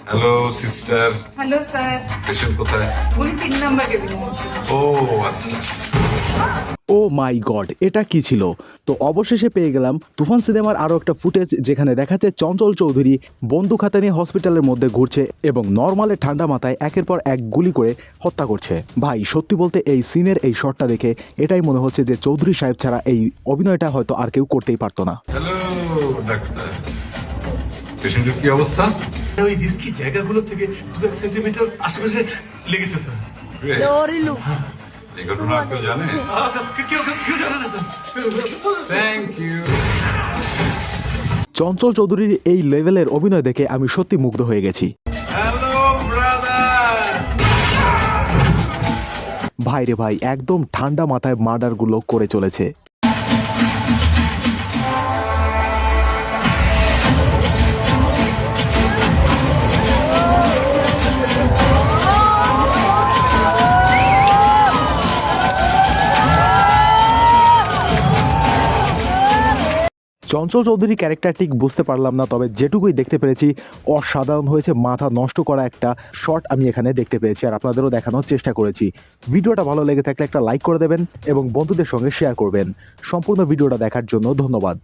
Hello sister. Hello sir, patient কোথায়? উনি 3 নম্বর কেবিনে আছেন। ও আচ্ছা। ও মাই গড, এটা কি ছিল? তো অবশেষে পেয়ে গেলাম তুফান সিনেমার আরো একটা ফুটেজ, যেখানে দেখাচ্ছে চঞ্চল চৌধুরী বন্দুক হাতে নিয়ে হসপিটালের মধ্যে ঘুরছে এবং নর্মালে ঠান্ডা মাথায় একের পর এক গুলি করে হত্যা করছে। ভাই সত্যি বলতে এই সিনের এই শটটা দেখে এটাই মনে হচ্ছে যে চৌধুরী সাহেব ছাড়া এই অভিনয়টা হয়তো আর কেউ করতেই পারতো না। হ্যালো ডাক্তার, পেশেন্টের কি অবস্থা? ওই রিস্কি জায়গাগুলো থেকে 2 সেন্টিমিটার আশেপাশে লেগেছে স্যার। এই ঘটনা আর কেউ জানে? কেউ জানে না স্যার। Thank you. চঞ্চল চৌধুরীর এই লেভেলের অভিনয় দেখে আমি সত্যি মুগ্ধ হয়ে গেছি। Hello brother. ভাই রে ভাই, একদম ঠান্ডা মাথায় মার্ডারগুলো করে চলেছে। চঞ্চল চৌধুরী ক্যারেক্টার ঠিক বুঝতে পারলাম না, তবে যেটুকুই দেখতে পেরেছি অসাধারণ হয়েছে। মাথা নষ্ট করা একটা শট আমি এখানে দেখতে পেয়েছি, আর আপনাদেরও দেখানোর চেষ্টা করেছি। ভিডিওটা ভালো লেগে থাকলে একটা লাইক করে দেবেন এবং বন্ধুদের সঙ্গে শেয়ার করবেন। সম্পূর্ণ ভিডিওটা দেখার জন্য ধন্যবাদ।